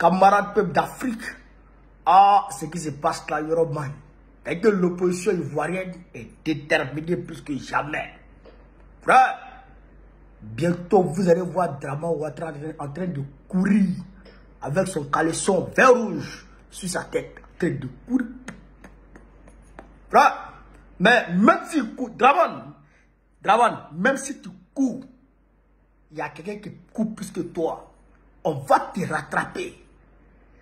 camarades peuple d'Afrique, ah, ce qui se passe là, Yoroman, et que l'opposition ivoirienne est déterminée plus que jamais. Frère, bientôt vous allez voir Dramane Ouattara en train de courir avec son caleçon vert rouge sur sa tête, en train de courir. Frère, mais même si Dramane, même si tu cours, il y a quelqu'un qui court plus que toi. On va te rattraper.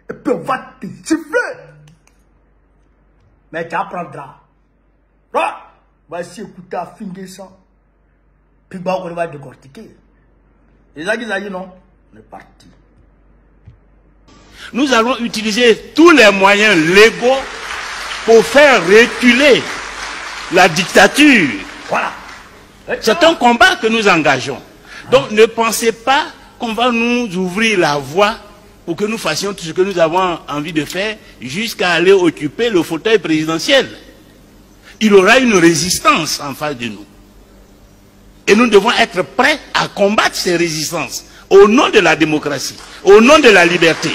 Et puis on va te siffler. Mais tu apprendras. Voici écouter à finir ça. Puis on va décortiquer. Les amis, non, on est parti. Nous allons utiliser tous les moyens légaux pour faire reculer la dictature. Voilà. C'est un combat que nous engageons. Donc ne pensez pas qu'on va nous ouvrir la voie pour que nous fassions tout ce que nous avons envie de faire jusqu'à aller occuper le fauteuil présidentiel. Il y aura une résistance en face de nous. Et nous devons être prêts à combattre ces résistances au nom de la démocratie, au nom de la liberté.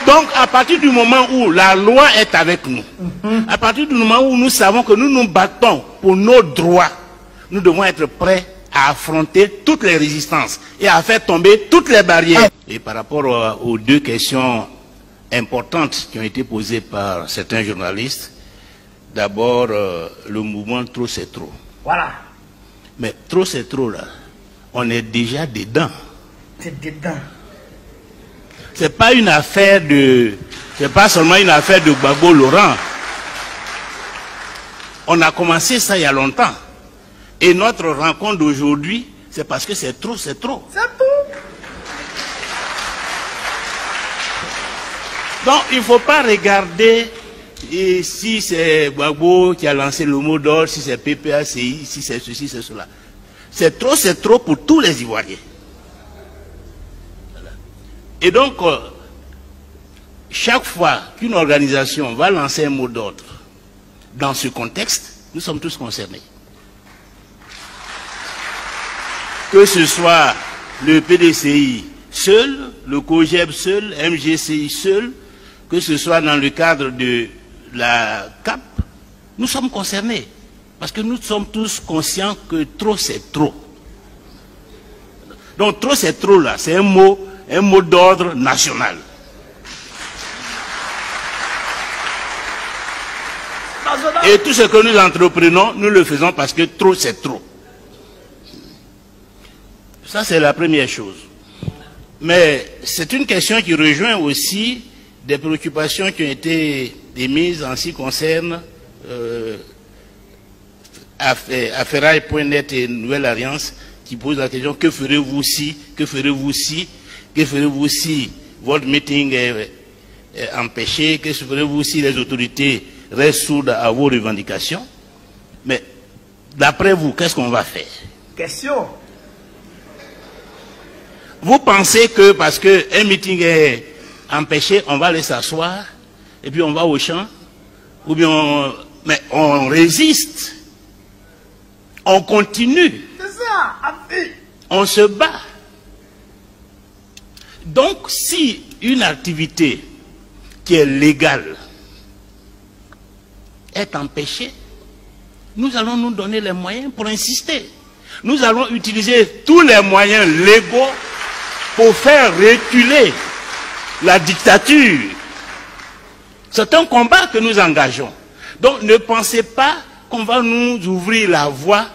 Donc, à partir du moment où la loi est avec nous, à partir du moment où nous savons que nous nous battons pour nos droits, nous devons être prêts à affronter toutes les résistances et à faire tomber toutes les barrières. Et par rapport aux deux questions importantes qui ont été posées par certains journalistes, d'abord, le mouvement trop c'est trop. Voilà. Mais trop c'est trop là, on est déjà dedans. C'est dedans. C'est pas une affaire de... C'est pas seulement une affaire de Gbagbo Laurent. On a commencé ça il y a longtemps. Et notre rencontre d'aujourd'hui, c'est parce que c'est trop, c'est trop. C'est tout. Donc il ne faut pas regarder si c'est Gbagbo qui a lancé le mot d'ordre, si c'est PPACI, si c'est ceci, c'est cela. C'est trop pour tous les Ivoiriens. Et donc, chaque fois qu'une organisation va lancer un mot d'ordre dans ce contexte, nous sommes tous concernés. Que ce soit le PDCI seul, le COGEB seul, MGCI seul, que ce soit dans le cadre de la CAP, nous sommes concernés. Parce que nous sommes tous conscients que trop c'est trop. Donc trop c'est trop là, c'est un mot d'ordre national. Et tout ce que nous entreprenons, nous le faisons parce que trop c'est trop. Ça c'est la première chose. Mais c'est une question qui rejoint aussi des préoccupations qui ont été émises en ce qui concerne Affairail.net et Nouvelle Alliance, qui pose la question: que ferez-vous si, que ferez-vous si, que ferez-vous si votre meeting est empêché, que ferez-vous si les autorités restent sourdes à vos revendications? Mais d'après vous, qu'est-ce qu'on va faire? Question. Vous pensez que parce qu'un meeting est empêché, on va aller s'asseoir et puis on va au champ? Ou bien mais on résiste, on continue, on se bat. Donc si une activité qui est légale est empêchée, nous allons nous donner les moyens pour insister. Nous allons utiliser tous les moyens légaux pour faire reculer la dictature. C'est un combat que nous engageons. Donc ne pensez pas qu'on va nous ouvrir la voie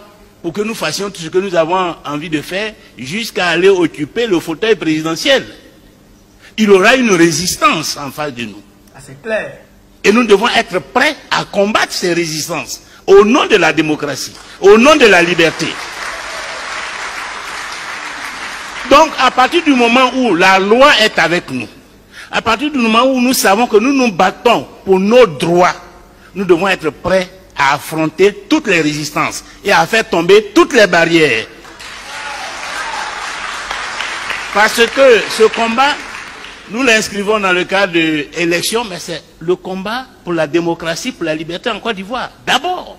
pour que nous fassions tout ce que nous avons envie de faire jusqu'à aller occuper le fauteuil présidentiel. Il y aura une résistance en face de nous. Ah, c'est clair. Et nous devons être prêts à combattre ces résistances au nom de la démocratie, au nom de la liberté. Donc à partir du moment où la loi est avec nous, à partir du moment où nous savons que nous nous battons pour nos droits, nous devons être prêts à affronter toutes les résistances et à faire tomber toutes les barrières. Parce que ce combat, nous l'inscrivons dans le cadre de l'élection, mais c'est le combat pour la démocratie, pour la liberté en Côte d'Ivoire. D'abord,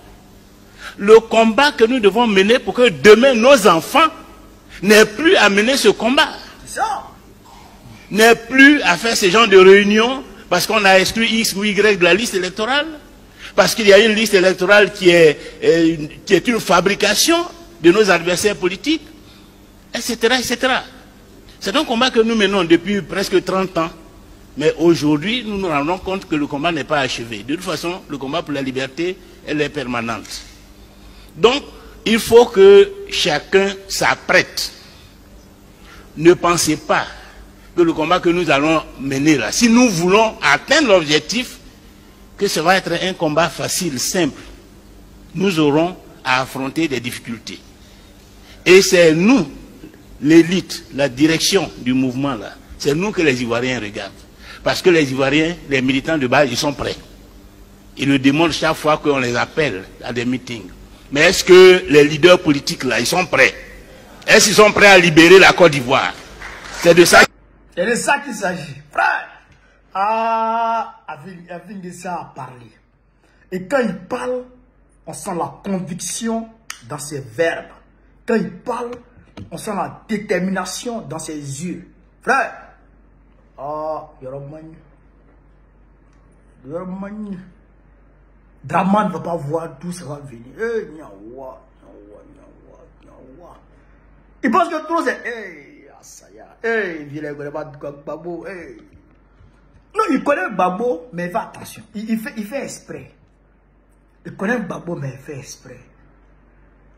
le combat que nous devons mener pour que demain nos enfants n'aient plus à mener ce combat. C'est ça. n'ait plus à faire ce genre de réunions parce qu'on a exclu X ou Y de la liste électorale, parce qu'il y a une liste électorale qui est une fabrication de nos adversaires politiques, etc., etc. C'est un combat que nous menons depuis presque 30 ans. Mais aujourd'hui, nous nous rendons compte que le combat n'est pas achevé. De toute façon, le combat pour la liberté, elle est permanente. Donc, il faut que chacun s'apprête. Ne pensez pas que le combat que nous allons mener là, si nous voulons atteindre l'objectif, que ça va être un combat facile, simple. Nous aurons à affronter des difficultés. Et c'est nous, l'élite, la direction du mouvement là, c'est nous que les Ivoiriens regardent. Parce que les Ivoiriens, les militants de base, ils sont prêts. Ils le démontrent chaque fois qu'on les appelle à des meetings. Mais est-ce que les leaders politiques là, ils sont prêts? Est-ce qu'ils sont prêts à libérer la Côte d'Ivoire? C'est de ça. C'est de ça qu'il s'agit. Frère, avec de ça à parler. Et quand il parle, on sent la conviction dans ses verbes. Quand il parle, on sent la détermination dans ses yeux. Frère, Yoromani. Draman ne va pas voir d'où ça va venir. Il pense que trop c'est... Non, il connaît Gbagbo, mais il fait attention. Il fait exprès. Il connaît Gbagbo, mais il fait exprès.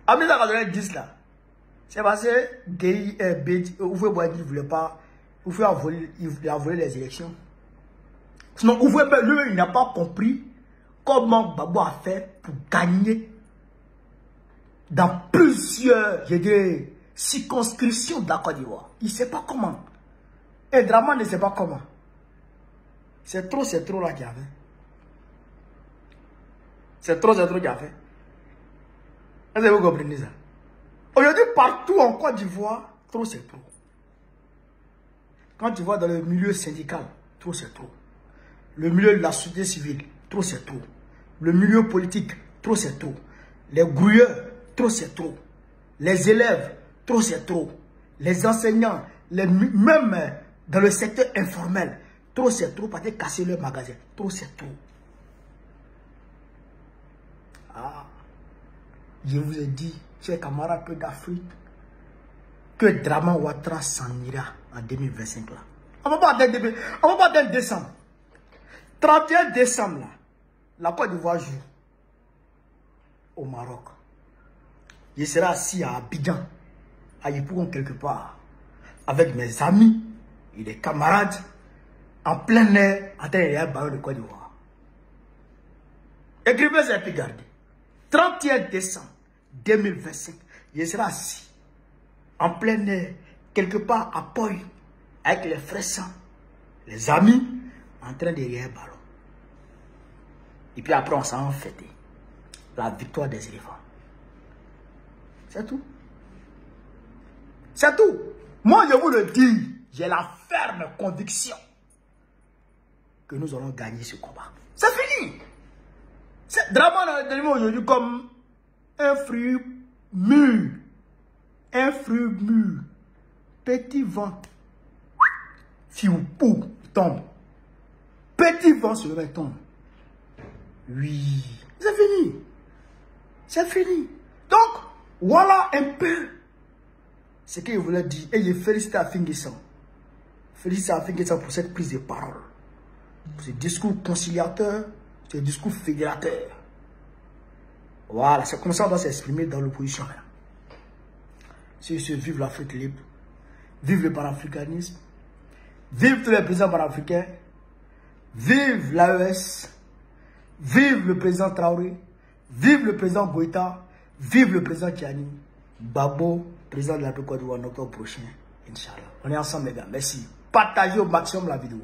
En 1990, là, c'est passé, Oufoué-Boigny ne voulait pas... Oufoué a volé les élections. Sinon, Oufoué, lui, il n'a pas compris comment Gbagbo a fait pour gagner dans plusieurs, circonscriptions de la Côte d'Ivoire. Il ne sait pas comment. Et Draman ne sait pas comment. C'est trop là qu'il y avait. C'est trop qu'il y avait. Est-ce que vous comprenez ça? Aujourd'hui, partout en Côte d'Ivoire, trop c'est trop. Quand tu vois dans le milieu syndical, trop c'est trop. Le milieu de la société civile, trop c'est trop. Le milieu politique, trop c'est trop. Les grouilleurs, trop c'est trop. Les élèves, trop c'est trop. Les enseignants, même dans le secteur informel, trop c'est trop parce qu'ils casser leur magasin. Trop c'est trop. Je vous ai dit, chers camarades d'Afrique, que Draman Ouattara s'en ira en 2025 là. On va pas attendre décembre. 31 décembre là, la Côte d'Ivoire joue au Maroc. Je serai assis à Abidjan, à Yopougon quelque part, avec mes amis et des camarades, en plein air, en train de regarder le ballon de Côte d'Ivoire. Écrivez ça et puis gardez. 31 décembre 2025, je serai assis, en plein air, quelque part à Poy, avec les frères sang, les amis, en train de regarder le ballon. Et puis après, on s'en fêter la victoire des éléphants. C'est tout. C'est tout. Moi, je vous le dis, j'ai la ferme conviction que nous allons gagner ce combat. C'est fini. Draman a donné aujourd'hui comme un fruit mûr. Un fruit mûr. Petit vent. Fiou-pou tombe. Petit vent sur le tombe. Oui. C'est fini. C'est fini. Donc, voilà un peu ce qu'il voulait dire. Et je félicite Afinguessan. Félicite Afinguessan pour cette prise de parole. Pour ce discours conciliateur, ce discours fédérateur. Voilà, c'est comme ça qu'on doit s'exprimer dans l'opposition. C'est vive l'Afrique libre. Vive le panafricanisme. Vive tous les présidents panafricains. Vive l'AES. Vive le président Traoré. Vive le président Goïta. Vive le président Tiani. Gbagbo, président de la Côte d'Ivoire en octobre prochain. Inch'Allah. On est ensemble, les gars. Merci. Partagez au maximum la vidéo.